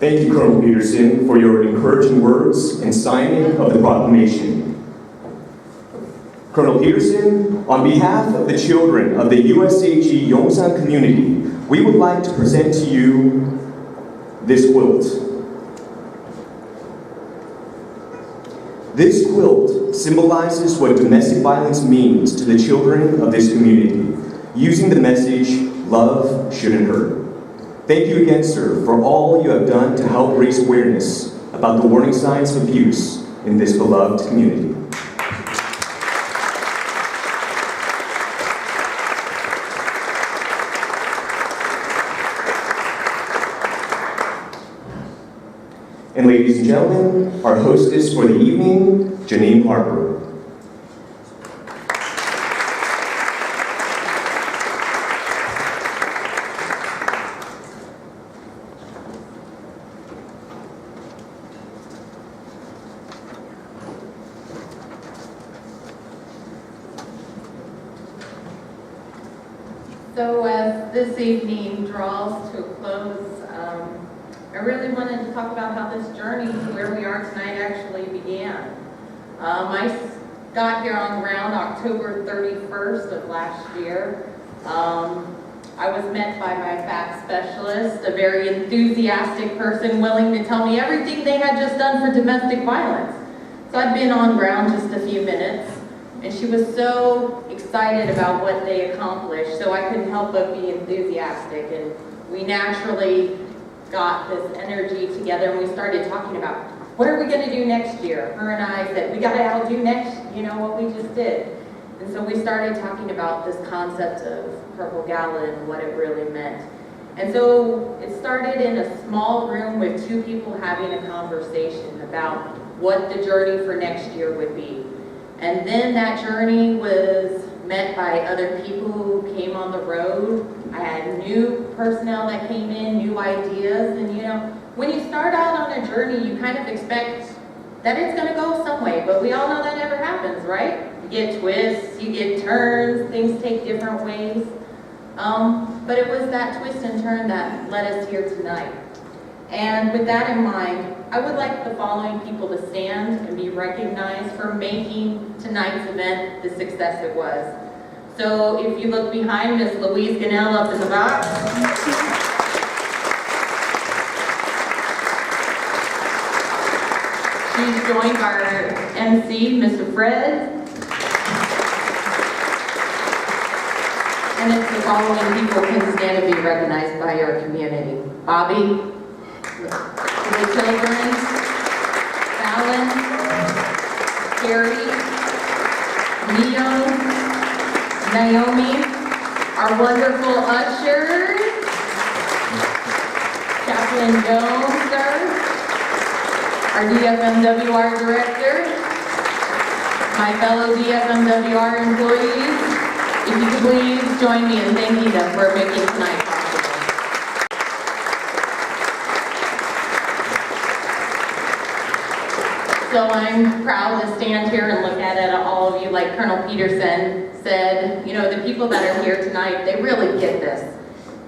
Thank you, Colonel Peterson, for your encouraging words and signing of the proclamation. Colonel Peterson, on behalf of the children of the USAG Yongsan community, we would like to present to you this quilt. This quilt symbolizes what domestic violence means to the children of this community, using the message, love shouldn't hurt. Thank you again, sir, for all you have done to help raise awareness about the warning signs of abuse in this beloved community. And ladies and gentlemen, our hostess for the evening, Janine Harper. So as this evening draws to a close, I really wanted to talk about how this journey to where we are tonight actually began. I got here on ground October 31st of last year. I was met by my FAP specialist, a very enthusiastic person willing to tell me everything they had just done for domestic violence. So I'd been on ground just a few minutes, and she was so excited about what they accomplished, so I couldn't help but be enthusiastic. And we naturally got this energy together, and we started talking about, what are we going to do next year? Her and I said, we got to outdo next, what we just did. And so we started talking about this concept of Purple Gala and what it really meant. And so it started in a small room with two people having a conversation about what the journey for next year would be. And then that journey was met by other people who came on the road. I had new personnel that came in, new ideas, and when you start out on a journey, you kind of expect that it's going to go some way, but we all know that never happens, right? You get twists, you get turns, things take different ways. But it was that twist and turn that led us here tonight. And with that in mind, I would like the following people to stand and be recognized for making tonight's event the success it was. So if you look behind Miss Louise Ganell up in the back. She's joined by our MC, Mr. Fred. And if the following people can stand and be recognized by our community. Bobby, the children, Fallon, Carrie, Neo, Naomi, our wonderful ushers, Chaplain Jones, sir, our DFMWR director, my fellow DFMWR employees. If you could please join me in thanking them for making tonight possible. So I'm proud to stand here and look at all of you, like Colonel Peterson said, the people that are here tonight, they really get this.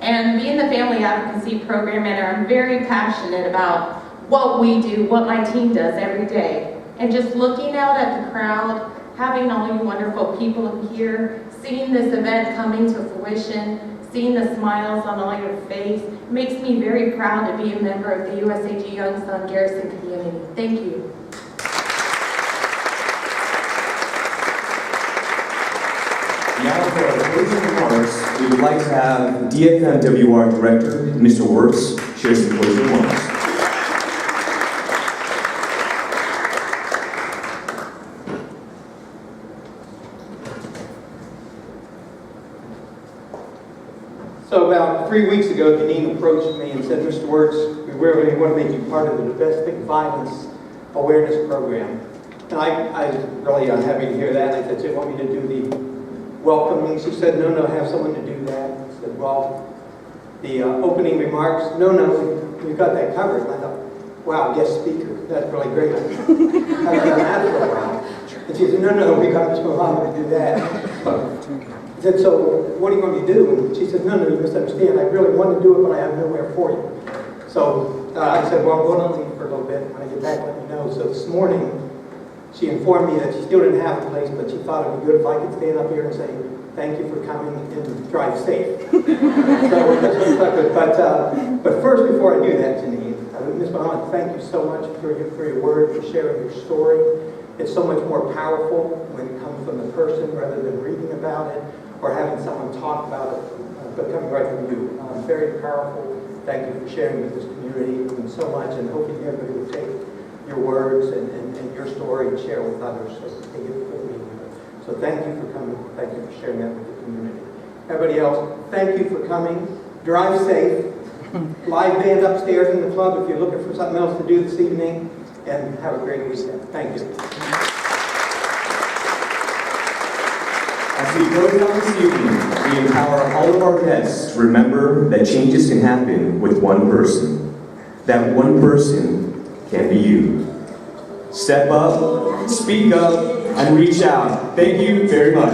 And being the Family Advocacy Program Manager, I'm very passionate about what we do, what my team does every day. And just looking out at the crowd, having all you wonderful people here, seeing this event coming to fruition, seeing the smiles on all your face, makes me very proud to be a member of the USAG Yongsan Garrison community. Thank you. Now for our closing remarks, we would like to have DFMWR Director, Mr. Wirtz, share some closing remarks. So about 3 weeks ago, Janine approached me and said, Mr. Wirtz, we really want to make you part of the domestic violence awareness program. And I was really unhappy to hear that. And I said, do you want me to do the welcoming? She said, no, have someone to do that. I said, well, the opening remarks, no, we've got that covered. And I thought, wow, guest speaker, that's really great. I haven't done that for a while. And she said, no, we got Ms. Muhammad to do that. I said, so what do you want me to do? And she said, no, you misunderstand. I really want to do it, but I have nowhere for you. So I said, well, we'll not leave for a little bit. When I get back, let me know. So this morning, she informed me that she still didn't have a place, but she thought it would be good if I could stand up here and say, thank you for coming and drive safe. So that's what stuck with. But first, before I do that, Janine, Ms. Muhammad, thank you so much for your word, for sharing your story. It's so much more powerful when it comes from the person rather than reading about it or having someone talk about it, but coming right from you. Very powerful. Thank you for sharing with this community. It means so much, and hopefully everybody will take your words and your story and share with others so they get the full meaning of it. So thank you for coming. Thank you for sharing that with the community. Everybody else, thank you for coming. Drive safe. Live band upstairs in the club if you're looking for something else to do this evening, and have a great weekend. Thank you. As we close out this evening, we empower all of our guests to remember that changes can happen with one person. That one person can be you. Step up, speak up, and reach out. Thank you very much.